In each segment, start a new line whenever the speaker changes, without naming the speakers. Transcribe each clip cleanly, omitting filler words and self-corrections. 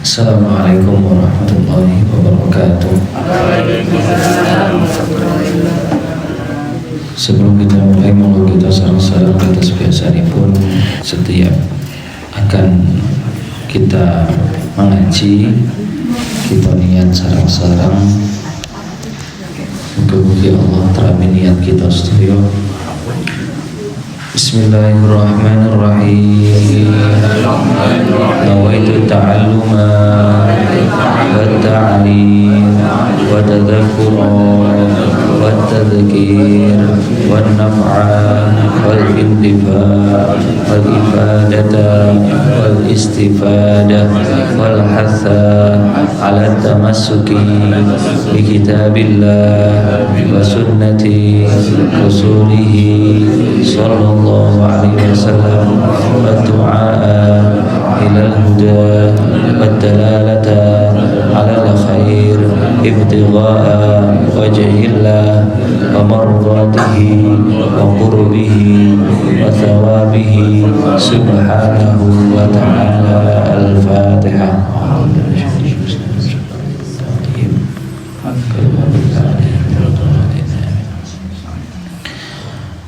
Assalamualaikum warahmatullahi wabarakatuh. Sebelum kita mulai, mohon kita salam atas biasanya pun setiap akan kita mengaji, kita niat sarang-sarang mugi-mugi Allah terami niat kita setuju. Bismillahirrahmanirrahim. Nawaitu ta'alluma wa ta'lim wa tadhakkura wa tadhkir wa naf'a wal intifa' wal ifadata wal istifada wal hatha ala tamassuki bi kitabillah wa sunnati rasulihi sallallahu alaihi wasallam wa du'a ila al-huda wa dalalata ala al-khair ibtigha'a wajhillah wa mardatihi wa qurbihi wa thawabihi subhanahu wa ta'ala. Al-Fatihah.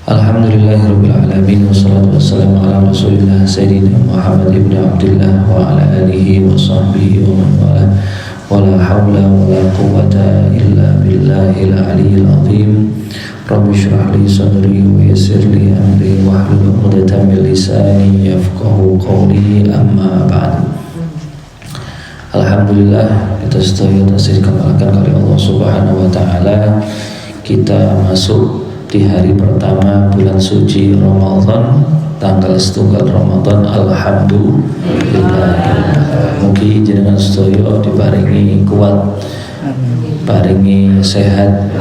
Alhamdulillahirrabbilalamin. Wassalatu wassalamu ala rasulillah Sayyidina Muhammad ibn Abdullah wa ala alihi wa sahbihi wa man wala wa la hawla wa la quwwata illa billahil aliyyil azim. Rabbi shrah li sadri wa yassir li amri wa hlul 'uqdatam min lisani yafqahu qawli, amma ba'd. Alhamdulillah, kita sedaya tasih dikabulkan oleh Allah Subhanahu wa taala. Kita masuk di hari pertama bulan suci Ramadan, tanggal 1 Ramadan. Alhamdulillah, mugi jenengan sedaya diparingi kuat, paringi sehat,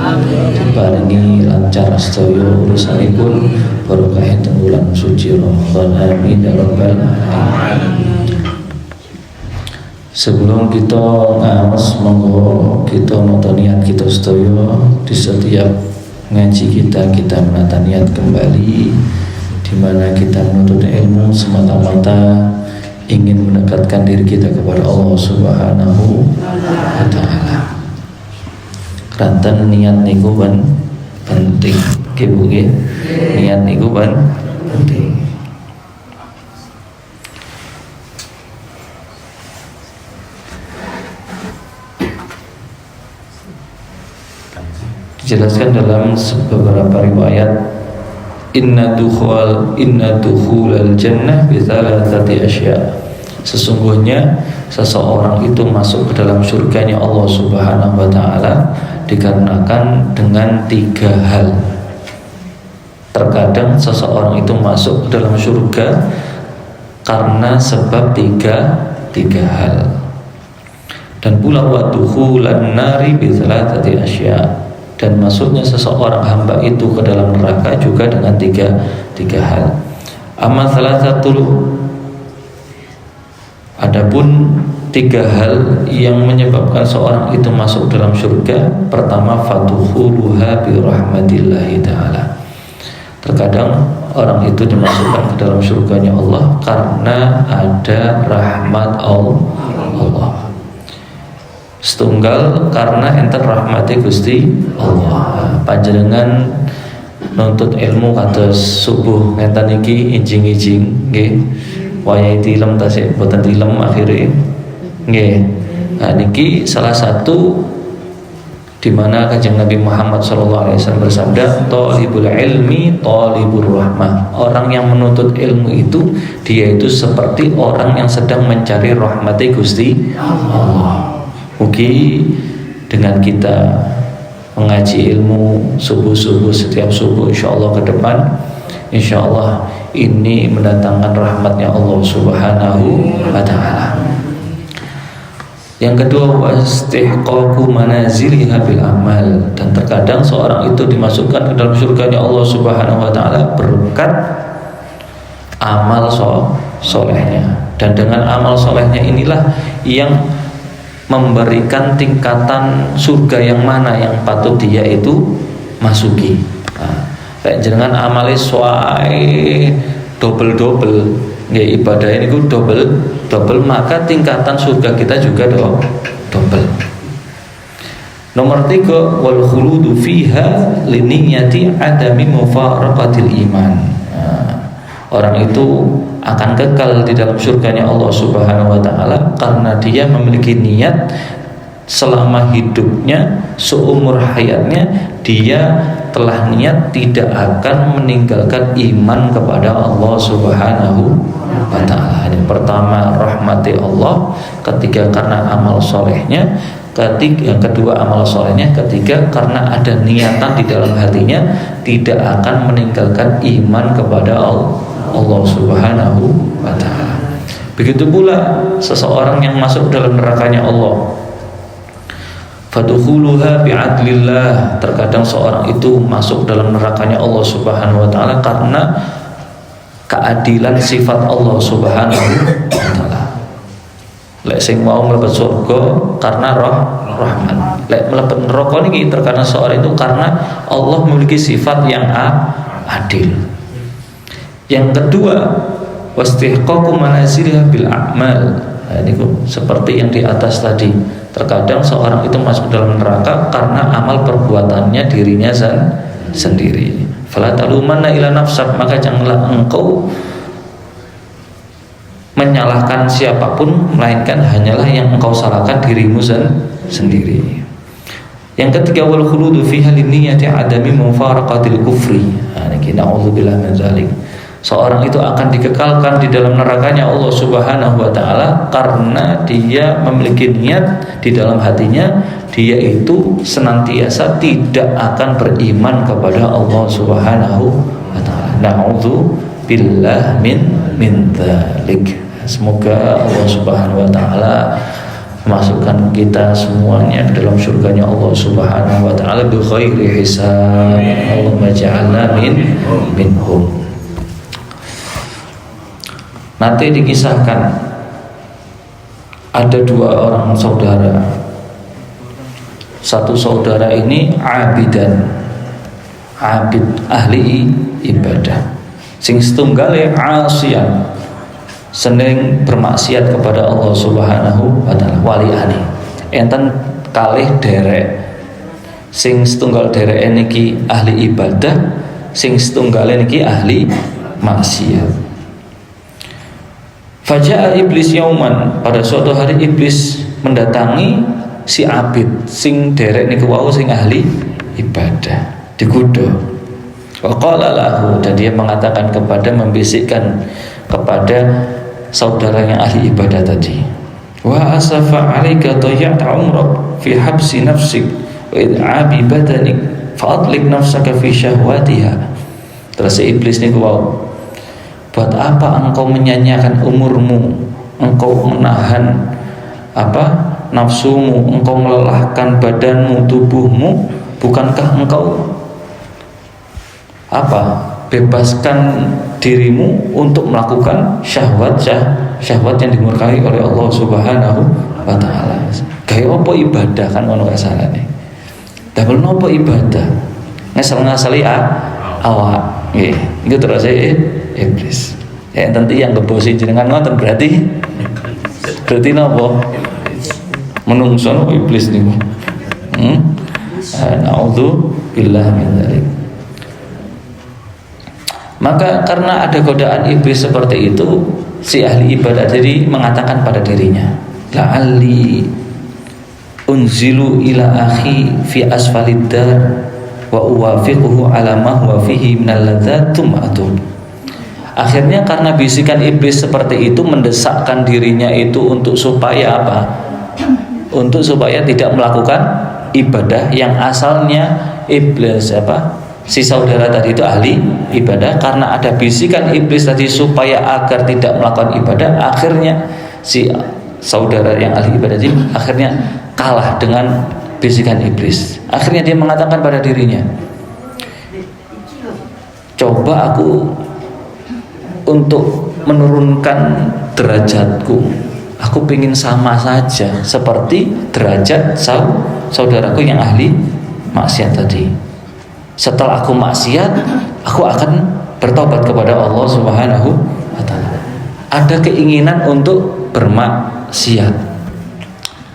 diparingi lancar sedaya urusanipun barokah ing bulan suci Ramadan. Amin ya rabbal alamin. Sebelum kita ngaos, monggo kita nata niat kita sedaya di setiap ngaji kita menata niat kembali, di mana kita menuntut ilmu semata-mata ingin mendekatkan diri kita kepada Allah Subhanahu wa taala. Keranten niat niku penting, nggih. Niat niku penting. Dijelaskan dalam beberapa riwayat, inna dukhulal jannah bi thalathati asya. Sesungguhnya seseorang itu masuk ke dalam surganya Allah Subhanahu wa taala dikarenakan dengan 3 hal. Terkadang seseorang itu masuk ke dalam surga karena sebab tiga hal. Dan pula wa dukhulan nari bi thalathati asya. Dan masuknya seseorang hamba itu ke dalam neraka juga dengan tiga hal. Amma salasatul, adapun 3 hal yang menyebabkan seorang itu masuk dalam surga. Pertama, fatuhuluha bi rahmatillahi ta'ala. Terkadang orang itu dimasukkan ke dalam surganya Allah karena ada rahmat Allah. Setunggal karena enten rahmati Gusti Allah. Panjenengan nuntut ilmu kados subuh ngenten iki injing-injing nggih. Wayahe tilem tasih boten tilem akhire nggih. Nah niki salah satu di mana Kanjeng Nabi Muhammad SAW bersabda, "Thalibul ilmi thalibur rahmah." Orang yang menuntut ilmu itu dia itu seperti orang yang sedang mencari rahmati Gusti Allah. Mugi dengan kita mengaji ilmu subuh-subuh, setiap subuh insyaallah ke depan, insyaallah ini mendatangkan rahmatnya Allah Subhanahu wa ta'ala. Yang kedua, wastihqaqu manaziliha bil amal. Dan terkadang seorang itu dimasukkan ke dalam surganya Allah Subhanahu wa ta'ala berkat amal solehnya. Dan dengan amal solehnya inilah yang memberikan tingkatan surga yang mana yang patut dia itu masuki. Nah, jenengan amale suai double nggih, ibadah ini ku double, maka tingkatan surga kita juga double. Nomor 3, wal khuludu fiha liniyati adami mufaraqatil iman. Orang itu akan kekal di dalam surganya Allah Subhanahu wa taala karena dia memiliki niat selama hidupnya, seumur hayatnya dia telah niat tidak akan meninggalkan iman kepada Allah Subhanahu wa taala. Yang pertama rahmati Allah, ketiga karena amal solehnya, yang kedua amal solehnya, ketiga karena ada niatan di dalam hatinya tidak akan meninggalkan iman kepada Allah Subhanahu wa taala. Begitu pula seseorang yang masuk dalam nerakanya Allah, fadukhuluha bi'adlillah. Terkadang seorang itu masuk dalam nerakanya Allah Subhanahu wa taala karena keadilan sifat Allah Subhanahu wa taala. Lek sing mau mlebet surga karena rahman. Lek mlebet neraka niki terkadang seorang itu karena Allah memiliki sifat yang adil. Yang kedua, wastihqaqu manazilha bil a'mal. Nah, ini seperti yang di atas tadi. Terkadang seorang itu masuk dalam neraka karena amal perbuatannya dirinya sendiri. Fala talumanna ila nafsak, maka janganlah engkau menyalahkan siapapun melainkan hanyalah yang engkau salahkan dirimu sendiri. Yang ketiga, wal khuludu fiha linniyati adami mufaraqatil kufri. Nah, ini na'udzubillah min dzalik. Seorang itu akan dikekalkan di dalam nerakanya Allah Subhanahu wa taala karena dia memiliki niat di dalam hatinya dia itu senantiasa tidak akan beriman kepada Allah Subhanahu wa taala. Na'udzubillah min dzalik. Semoga Allah Subhanahu wa taala memasukkan kita semuanya ke dalam surganya Allah Subhanahu wa taala bi khairi hisab. Allahumma ja'alna minhum. Nanti dikisahkan ada dua orang saudara. Satu saudara ini abid ahli ibadah. Sing setunggale asian, seneng bermaksiat kepada Allah Subhanahu wa taala. Waliane enten kalih derek. Sing setunggal derek niki ahli ibadah, sing setunggale niki ahli maksiat. Faja'a iblis yauman, pada suatu hari iblis mendatangi si abid sing derek niku wau sing ahli ibadah, digodha. Wa qala lahu, dan dia mengatakan membisikkan kepada saudara yang ahli ibadah tadi, wa asafa 'alaika dhayya'ta 'umrak fi habsi nafsik wa id'abi badanik fa atlik nafsaka fi syahwatiha. Terus si iblis niku wau, buat apa engkau menyanyiakan umurmu, engkau menahan nafsumu, engkau melelahkan badanmu, tubuhmu? Bukankah engkau bebaskan dirimu untuk melakukan syahwat yang dimurkai oleh Allah Subhanahu wa taala? Gaya apa ibadah kan ngono kasalane. Dabel nopo ibadah? Ngasal-ngasali awak. Nggih, iku terus iblis. Ya tentu yang ngebosi jenengan ngoten berarti napa? Menungso iblis niku. Na'udzubillah min dzalik. Maka karena ada godaan iblis seperti itu, si ahli ibadah jadi mengatakan pada dirinya, la'alli unzilu ila akhi fi asfalid dar wa uwafiquhu ala ma huwa fihi minal ladzat tum'atun. Akhirnya karena bisikan iblis seperti itu mendesakkan dirinya itu untuk supaya untuk supaya tidak melakukan ibadah yang asalnya iblis si saudara tadi itu ahli ibadah. Karena ada bisikan iblis tadi supaya agar tidak melakukan ibadah, akhirnya si saudara yang ahli ibadah ini akhirnya kalah dengan bisikan iblis. Akhirnya dia mengatakan pada dirinya, coba aku untuk menurunkan derajatku, aku ingin sama saja seperti derajat saudaraku yang ahli maksiat tadi. Setelah aku maksiat, aku akan bertobat kepada Allah Subhanahu wa taala. ada keinginan untuk bermaksiat.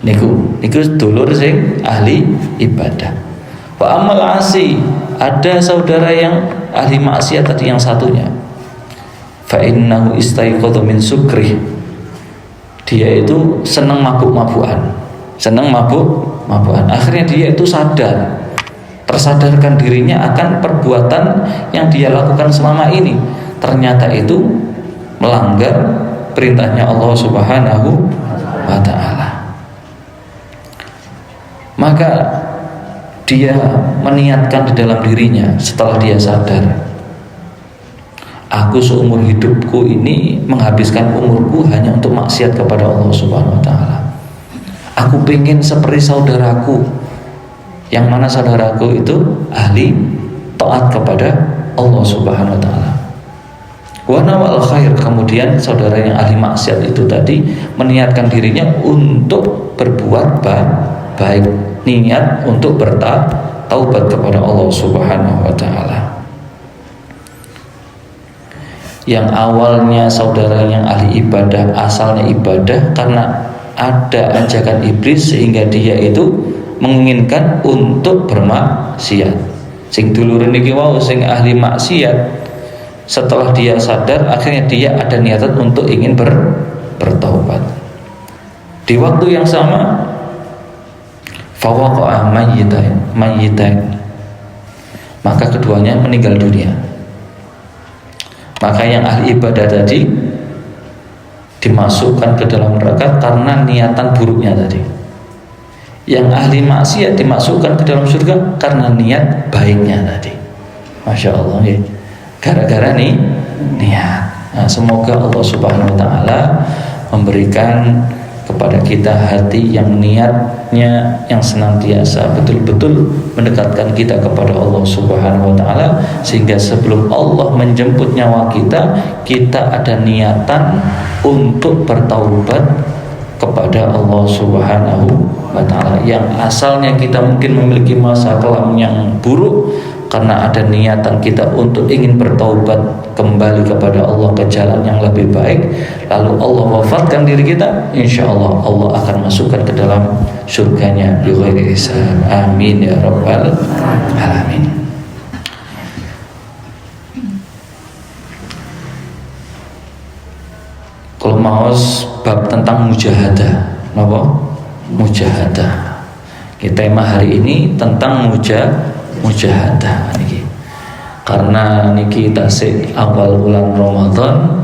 Niku dulur sing ahli ibadah. Wa amal asi, ada saudara yang ahli maksiat tadi yang satunya. Fa innahu istaiqadha min sukrih. Dia itu senang mabuk-mabukan. Akhirnya dia itu tersadarkan dirinya akan perbuatan yang dia lakukan selama ini. Ternyata itu melanggar perintahnya Allah Subhanahu wa ta'ala. Maka dia meniatkan di dalam dirinya setelah dia sadar, aku seumur hidupku ini menghabiskan umurku hanya untuk maksiat kepada Allah Subhanahu wa ta'ala. Aku pengen seperti saudaraku, yang mana saudaraku itu ahli taat kepada Allah Subhanahu wa ta'ala. Wa nawal khair, kemudian saudara yang ahli maksiat itu tadi meniatkan dirinya untuk berbuat baik, niat untuk bertaubat kepada Allah Subhanahu wa ta'ala. Yang awalnya saudara yang ahli ibadah, asalnya ibadah karena ada ajakan iblis sehingga dia itu menginginkan untuk bermaksiat. Sing dulur niki wau sing ahli maksiat, setelah dia sadar akhirnya dia ada niatan untuk ingin bertaubat. Di waktu yang sama fawaqa'a mayyitan, maka keduanya meninggal dunia. Maka yang ahli ibadah tadi dimasukkan ke dalam neraka karena niatan buruknya tadi. Yang ahli maksiat dimasukkan ke dalam surga karena niat baiknya tadi. Masya Allah ya. Gara-gara nih niat. Nah, semoga Allah Subhanahu wa ta'ala memberikan kepada kita hati yang niatnya yang senantiasa betul-betul mendekatkan kita kepada Allah Subhanahu wa ta'ala, sehingga sebelum Allah menjemput nyawa kita, kita ada niatan untuk bertaubat kepada Allah Subhanahu wa ta'ala. Yang asalnya kita mungkin memiliki masa kelam yang buruk, karena ada niatan kita untuk ingin bertaubat kembali kepada Allah ke jalan yang lebih baik, lalu Allah wafatkan diri kita, insya Allah Allah akan masukkan ke dalam surganya bighairi hisab. Amin ya rabbal alamin. Kalau mau bab tentang mujahadah, apa? Mujahadah. Kita tema hari ini tentang mujahadah niki. Karena niki tasik awal bulan Ramadan,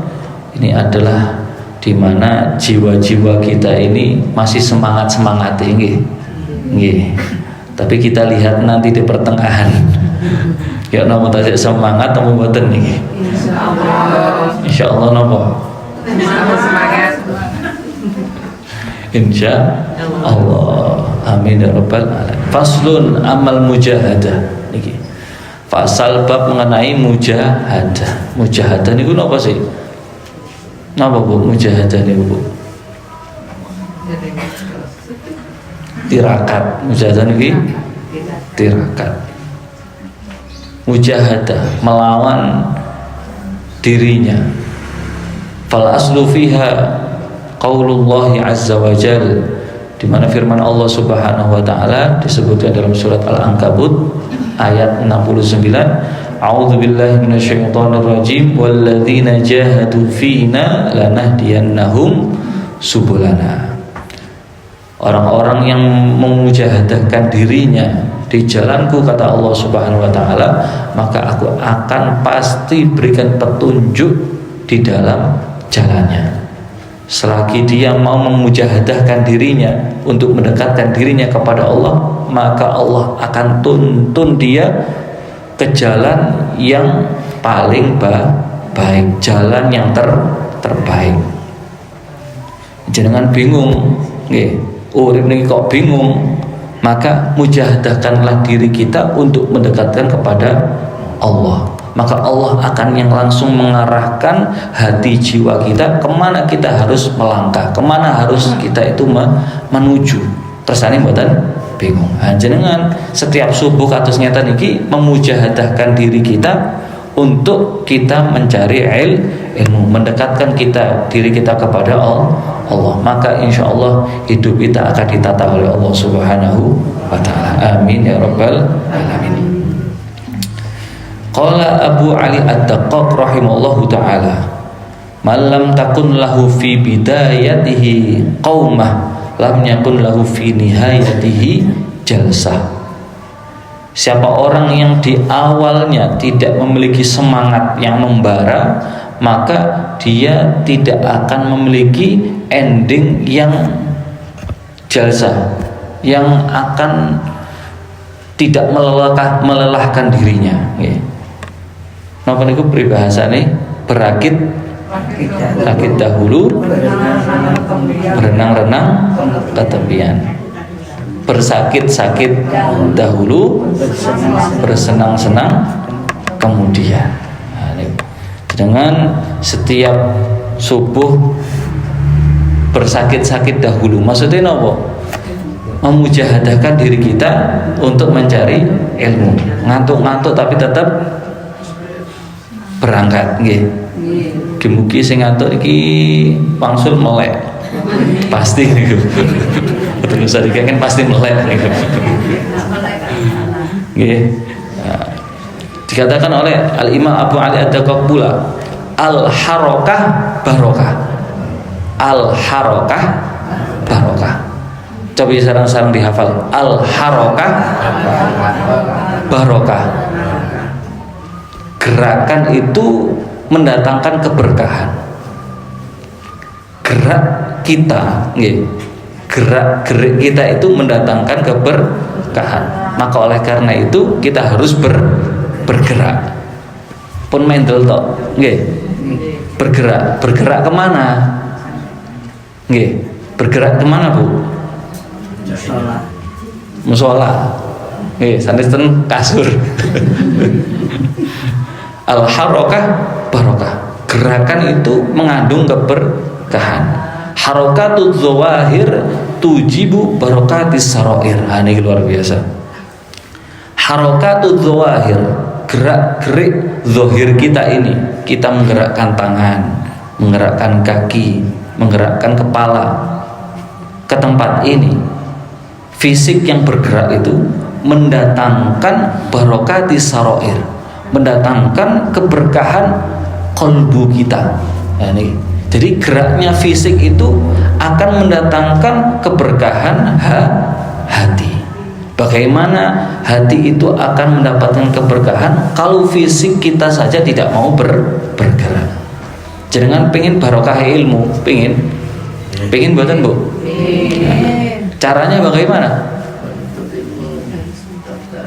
ini adalah dimana jiwa-jiwa kita ini masih semangat nggih. Tapi kita lihat nanti di pertengahan. Ya napa tasik semangat atau mboten niki? Insyaallah. Insyaallah napa? Semangat. Insya Allah. Amin ya rabbal alamin. Faslun amal mujahadah niki. Fasal bab mengenai mujahadah. Mujahadah niku napa sih? Napa Bu mujahadah niku Bu? Tirakat. Mujahadah niki tirakat. Mujahadah melawan dirinya. Fal aslu fiha qaulullah azza wa jalla, di mana firman Allah Subhanahu wa taala disebutkan dalam surat Al-Ankabut ayat 69, A'udzu billahi minasyaitonir rajim, walladzina jahadu fina lanahdiyannahum subulana. Orang-orang yang memujahadahkan dirinya di jalanku, kata Allah Subhanahu wa taala, maka aku akan pasti berikan petunjuk di dalam jalannya. Selagi dia mau memujahadahkan dirinya untuk mendekatkan dirinya kepada Allah, maka Allah akan tuntun dia ke jalan yang paling baik, jalan yang terbaik. Jangan bingung, nggih, urip niki kok bingung, maka mujahadahkanlah diri kita untuk mendekatkan kepada Allah. Maka Allah akan yang langsung mengarahkan hati jiwa kita kemana kita harus melangkah, kemana harus kita itu menuju. Tersane mboten bingung. Jenengan setiap subuh kados ngeten iki memujahadahkan diri kita untuk kita mencari ilmu, mendekatkan diri kita kepada Allah, maka insya Allah hidup kita akan ditata oleh Allah Subhanahu wa Ta'ala. Amin ya rabbal alamin. Qala Abu Ali Ad-Daqqaq rahimallahu ta'ala, man lam takun lahu fi bidayatihi qaumah lam yakun lahu fi nihayatihi jalsah. Siapa orang yang di awalnya tidak memiliki semangat yang membara, maka dia tidak akan memiliki ending yang jalsah, yang akan tidak melelahkan dirinya. Napa niku peribahasane berakit dahulu, berenang-renang ketepian. Bersakit-sakit dahulu, bersenang-senang kemudian. Dengan setiap subuh bersakit-sakit dahulu, maksudnya apa? Memujahadahkan diri kita untuk mencari ilmu. Ngantuk-ngantuk tapi tetap berangkat, nggih. Mugi sing ngantuk iki wangsul melek. Pasti niku. Betul usah kan pasti melek niku. Nggih. Dikatakan oleh Al-Imam Abu Ali Ad-Daqqaq pula, al-harakah barokah. Al-harakah barokah. Coba sarang-sarang dihafal. Al-harakah barokah. Gerakan itu mendatangkan keberkahan. Gerak kita, gerak-gerik kita itu mendatangkan keberkahan. Maka oleh karena itu kita harus bergerak. Pun mendel tok, bergerak kemana? Bergerak kemana Bu? Musola. Sanes ten kasur. Al-harakah barokah. Gerakan itu mengandung keberkahan. Harakatuz zawahir tujibu barakatis sarair. Ini luar biasa. Harakatuz zawahir, gerak-gerik zahir kita ini, kita menggerakkan tangan, menggerakkan kaki, menggerakkan kepala ke tempat ini. Fisik yang bergerak itu mendatangkan barakatis sarair, mendatangkan keberkahan qalbu kita. Jadi geraknya fisik itu akan mendatangkan keberkahan hati. Bagaimana hati itu akan mendapatkan keberkahan kalau fisik kita saja tidak mau bergerak? Jangan pengen barokah ilmu, pengen buatan Bu? Caranya bagaimana?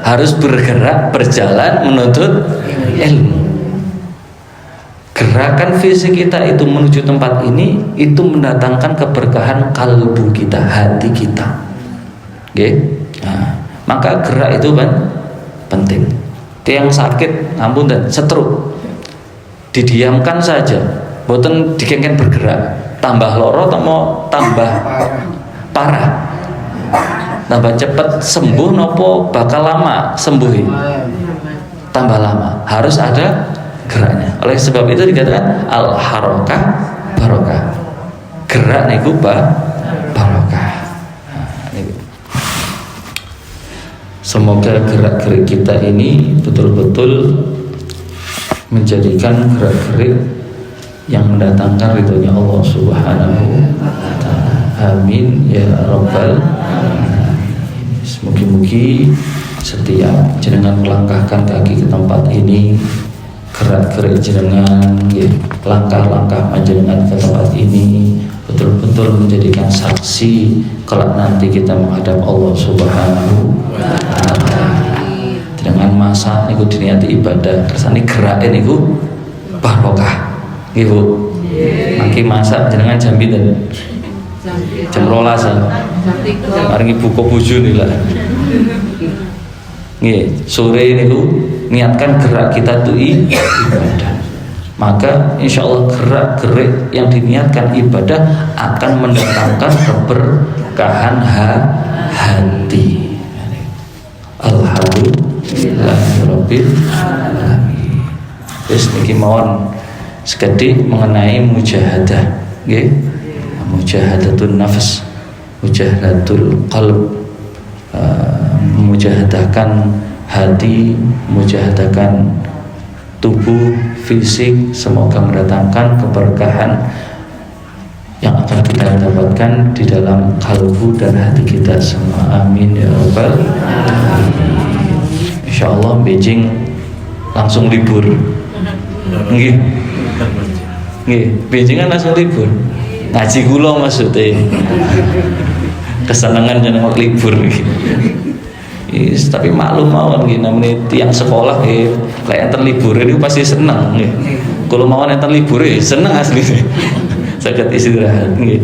Harus bergerak, berjalan menuntut ilmu. Gerakan fisik kita itu menuju tempat ini itu mendatangkan keberkahan kalbu kita, hati kita. Maka gerak itu kan penting. Tiang sakit, ampun dan stroke, didiamkan saja, boten dikengken bergerak, tambah loro atau mau tambah parah, tambah cepat sembuh nopo bakal lama sembuh, tambah lama, harus ada geraknya. Oleh sebab itu dikatakan al-harakah barokah. Gerak niku barokah. Semoga gerak-gerik kita ini betul-betul menjadikan gerak-gerik yang mendatangkan ridhonya Allah Subhanahu wa Ta'ala. Amin ya rabbal alamin. Mugi-mugi setiap jenengan melangkahkan kaki ke tempat ini, gerak-gerik jenengan, langkah-langkah panjenengan ke tempat ini betul-betul menjadikan saksi kelak nanti kita menghadap Allah Subhanahu wa Ta'ala. Dengan masa niku diniati ibadah, kersane gerak niku barokah. Nggih Bu. Mangke masak jenengan jam pinten? Jam 12. Mari buka bojo nila. Nggih, sore niku niatkan gerak kita tuh ibadah. Maka insya Allah gerak-gerik yang diniatkan ibadah akan mendatangkan keberkahan hati. Alhamdulillahirabbil alamin. Wis niki mawon sekedhik mengenai mujahadah, nggih. Mujahadatun nafs, mujahadatul qalb, mujahadahkan hati, mujahadahkan tubuh, fisik, semoga mendatangkan keberkahan yang akan kita dapatkan di dalam kalbu dan hati kita semua. Amin ya rabbal alamin. Insyaallah Beijing langsung libur. Nggih. Nggih, Beijing kan langsung libur. Ngaji kula maksudnya. Kesenangan jeneng libur iki. Yes, tapi maklum mawon nggih namanya tiang sekolah nggih, lek enten libur itu pasti seneng nggih. Kalau mawon enten libur seneng asli. Saged istirahat nggih.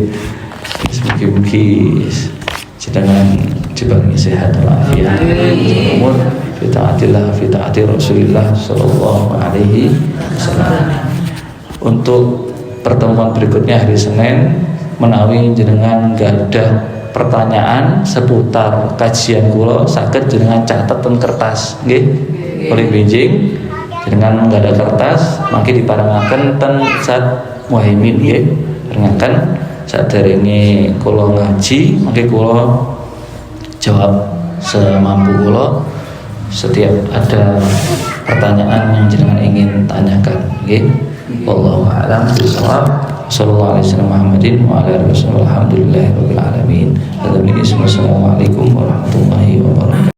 Mugi-mugi sedang diparingi sehat walafiat. Umur fi taatillah fi taati Rasulillah sallallahu alaihi wasallam. Untuk pertemuan berikutnya hari Senin menawi jenengan gadah pertanyaan seputar kajian kula saged jenengan catet ten kertas nggih. Oleh Beijing jenengan nggak ada kertas mangke diparengaken ten Zat Muhaimin nggih. Parengaken saderenge kula ngaji mangke kula jawab semampu kula setiap ada pertanyaan yang jenengan ingin tanyakan nggih. Wallahu a'lam bishawab. Sallallahu alaihi wasallam Muhammadin wa ala alihi wasallam. Alhamdulillahirabbil alamin. Assalamualaikum warahmatullahi wabarakatuh.